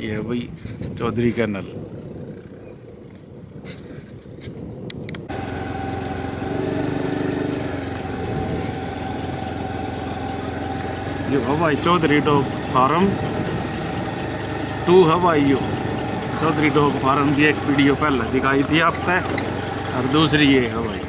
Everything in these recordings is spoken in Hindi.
ये है भाई चौधरी कैनल। ये है भाई चौधरी डॉग फार्म 2 है भाई। यो चौधरी डॉग फार्म की एक वीडियो पहले दिखाई थी आपने, और दूसरी ये है भाई।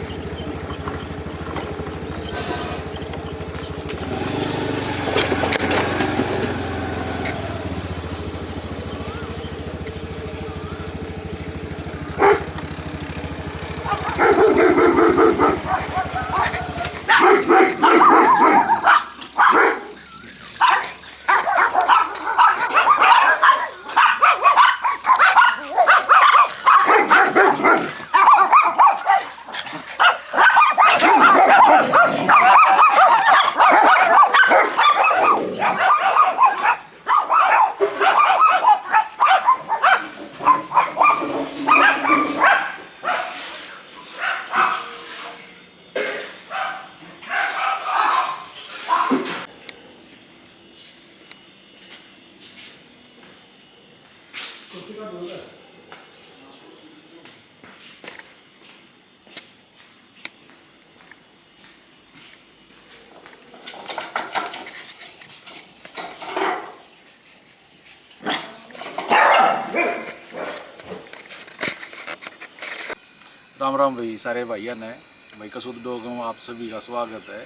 राम राम भाई सारे भाइयों ने भाई कसूद डॉग में आप सभी का स्वागत है।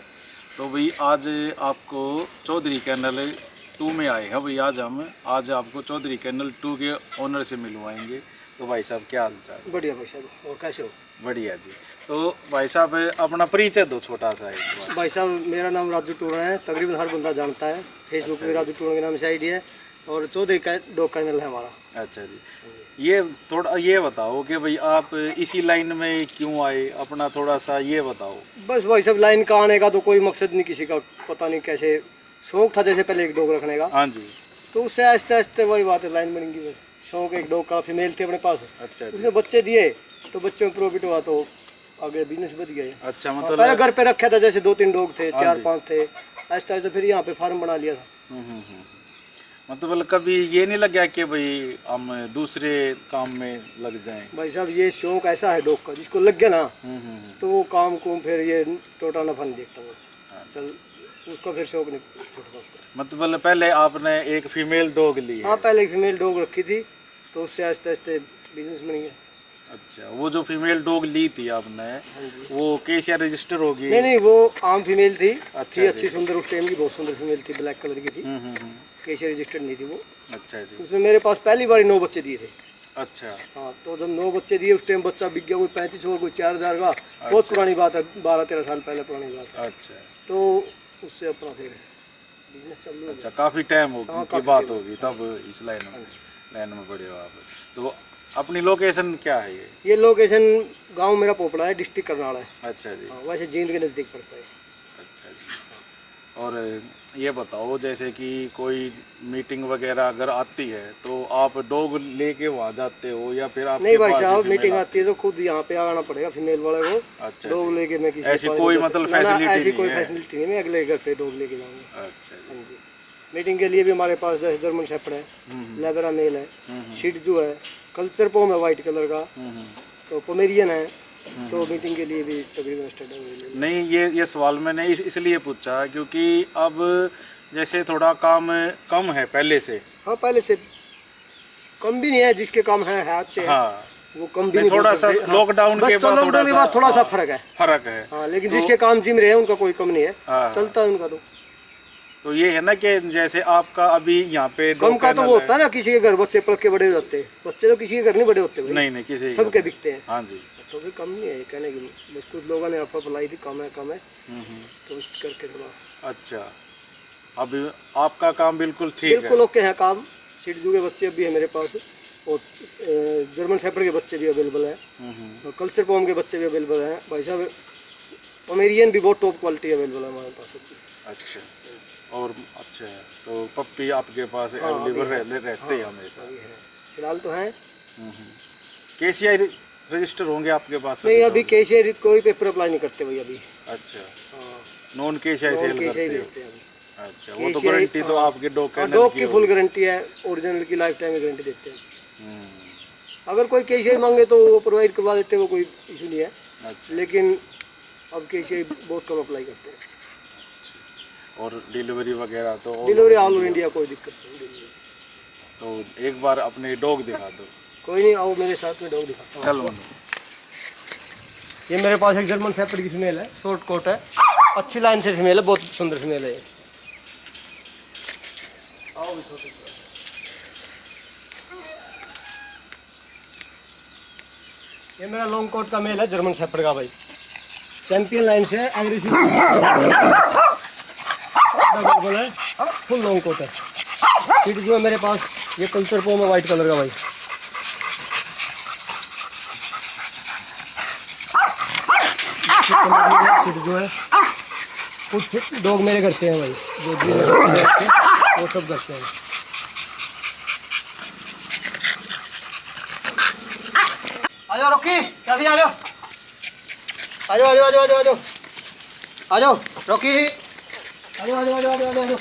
तो भाई आज आपको चौधरी कैनल 2 में आए हैं भाई। आज आपको चौधरी कैनल 2 के ओनर से मिलवाएंगे। तो भाई साहब क्या हाल चाल? बढ़िया भाई साहब, और कैसे हो? बढ़िया जी। तो भाई साहब अपना परिचय दो छोटा सा एक। भाई साहब मेरा नाम राजू टूरा है, तकरीबन हर बंदा जानता है। फेसबुक पे राजू टूरा के नाम से आईडी है, और चौधरी डॉग कैनल है हमारा। अच्छा जी। ये थोड़ा ये बताओ कि भाई आप इसी लाइन में क्यों आए, अपना थोड़ा सा ये बताओ। बस भाई साहब लाइन का आने का तो कोई मकसद नहीं, किसी का पता नहीं कैसे शौक था, जैसे पहले एक डॉग रखने का। हाँ जी। तो उससे आहिस्ते आहिस्ते वही बात है, लाइन बनेगी। बस शौक एक डॉग का, फीमेल थी अपने पास। अच्छा। उसने बच्चे दिए तो बच्चों में प्रॉफिट हुआ, तो आगे बिजनेस बढ़ गया। अच्छा, मतलब पहले घर पे रखा था, जैसे 2-3 डॉग थे, 4-5 थे, आहिस्ते आहिस्ते फिर यहाँ पे फार्म बना लिया था। मतलब कभी ये नहीं लगा कि भाई हम दूसरे काम में लग जाएं? भाई साहब ये शौक ऐसा है डॉग का, जिसको लग गया ना तो वो काम को फिर ये टोटा नफा नहीं देखता वो। चल उसका फिर शौक नहीं छूटता उसका। मतलब पहले आपने एक फीमेल डॉग ली है? हाँ, पहले एक फीमेल डॉग रखी थी, तो उससे आहिस्ते आहिस्ते बिजनेस बन गया। अच्छा, वो जो फीमेल डॉग ली थी आपने, वो केसिया रजिस्टर होगी? नहीं, वो आम फीमेल थी। अच्छा, अच्छी सुंदर, उस टाइम की बहुत सुंदर फीमेल थी, ब्लैक कलर की थी। केसिया रजिस्टर्ड नहीं थी वो। अच्छा जी। उसने मेरे पास पहली बार 9 बच्चे दिए थे। अच्छा। हाँ, तो जब 9 बच्चे दिए, उस टाइम बच्चा बिक गया कोई 3500, कोई 4000 का। बहुत पुरानी बात है, 12-13 साल पहले पुरानी बात है। अच्छा। तो उससे अपना फिर बिजनेस चालू हो गया। अच्छा, काफी टाइम हो हाँ, की बात होगी तब इस लाइन में पड़े हो आप। तो अपनी लोकेशन क्या है ये लोकेशन गांव मेरा पोपड़ा है, डिस्ट्रिक्ट करनाल है। अच्छा जी। हाँ, वैसे जींद के नज़दीक पड़ता है। अच्छा जी। और ये बताओ, जैसे कि कोई मीटिंग वगैरह अगर आती है तो आप डॉग लेके वहाँ जाते हो या फिर आप? नहीं भाई साहब, मीटिंग आती है तो खुद यहाँ पे आना पड़ेगा फीमेल वाले को। अच्छा। डॉग लेके मैं किसी ऐसी कोई मतलब फैसिलिटी ऐसी कोई फैसिलिटी नहीं, मैं अगले घर पे डॉग लेके जाऊँगा। अच्छा। हाँ जी। मीटिंग के लिए भी हमारे पास जैसे जर्मन शेफर्ड है, लेबरा मेल है, शिट्जू है, कल्चर पोम है वाइट कलर का, तो पोमेरियन है। तो मीटिंग के लिए भी तकरीबन स्टैंडर्ड नहीं, ये सवाल मैंने इसलिए पूछा क्योंकि अब जैसे थोड़ा काम कम है पहले से। हाँ, पहले से कम भी नहीं है, जिसके काम है अच्छे। हाँ, वो कम भी नहीं, थोड़ा सा लॉकडाउन के बाद थोड़ा सा फर्क है। हाँ, लेकिन जिसके काम जिम रहे हैं उनका कोई कम नहीं है। चलता है उनका। तो ये है ना कि जैसे आपका अभी यहाँ पे कम का तो वो होता है ना, किसी के घर बच्चे पल के बड़े हो जाते हैं। बच्चे तो किसी के घर नहीं बड़े होते। नहीं, किसी सबके बिकते हैं। हाँ जी। तो भी कम नहीं है कहने की, बस कुछ लोगों ने अफवाह फैलाई थी कम है तो उस करके थोड़ा। अच्छा, अभी आपका काम बिल्कुल ठीक है? बिल्कुल ओके है काम। शिट्जू के बच्चे भी है मेरे पास, और जर्मन शेफर्ड के बच्चे भी अवेलेबल है, और कल्चर पॉम के बच्चे भी अवेलेबल हैं। भाई साहब पोमेरियन भी बहुत टॉप क्वालिटी अवेलेबल है हमारे पास। अच्छा। और अच्छा, तो पप्पी आपके पास अवेलेबल रहते हैं हमेशा? फिलहाल तो हैं। केसीआई रजिस्टर होंगे आपके पास? नहीं, अभी केसीआई कोई पेपर अप्लाई नहीं करते भाई अभी। अच्छा। नॉन केसीआई सेल करते हैं? अच्छा। वो तो एशियाई- गारंटी तो आपके डॉग हाँ, कैनल डॉग की की फुल गारंटी है, ओरिजिनल की लाइफ टाइम गारंटी देते हैं। अगर कोई केशियाई मांगे तो वो प्रोवाइड करवा देते हैं, वो कोई इशू नहीं है। अच्छा। लेकिन अब केशियाई बहुत कम अप्लाई करते हैं। और डिलीवरी वगैरह तो डिलीवरी ऑल ओवर इंडिया, कोई दिक्कत नहीं डिलीवरी। तो एक बार अपने डॉग दिखा दो। कोई नहीं, आओ मेरे साथ में डॉग दिखाता हूँ। चल मनु। ये मेरे पास एक जर्मन शेफर्ड की फीमेल है, शॉर्ट कोट है, अच्छी लाइन से फीमेल है, बहुत सुंदर फीमेल है ये। आओ भी छोटे से। ये मेरा लॉन्ग कोट का मेल है, जर्मन शेफर्ड का भाई, चैंपियन लाइन से एग्रेसिव है, फुल लॉन्ग कोट है। फिर जो है मेरे पास ये कल्चर पोम है, वाइट कलर का भाई। फिर जो है कुछ डॉग मेरे करते हैं भाई, जो वो सब करते हैं। आ जाओ रॉकी, जल्दी आ जाओ, आ जाओ आ जाओ आ जाओ आ जाओ आ जाओ रॉकी, आ जाओ आ जाओ आ जाओ आ जाओ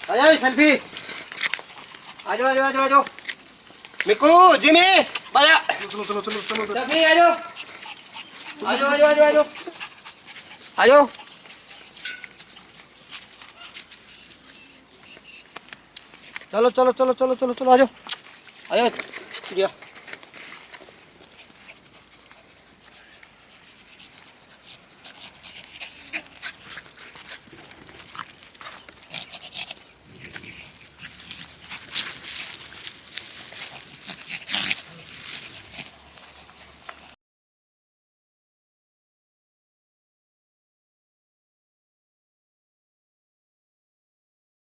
आ जाओ सेल्फी, आ जाओ आ जाओ आ जाओ आ जाओ मिकू जिमी, बाजा चलो चलो चलो चलो चलो। जल्दी आ जाओ आ जाओ आ जाओ आ जाओ आ जाओ आ जाओ। चलो चलो चलो चलो चलो चलो आ जाओ आ जाओ।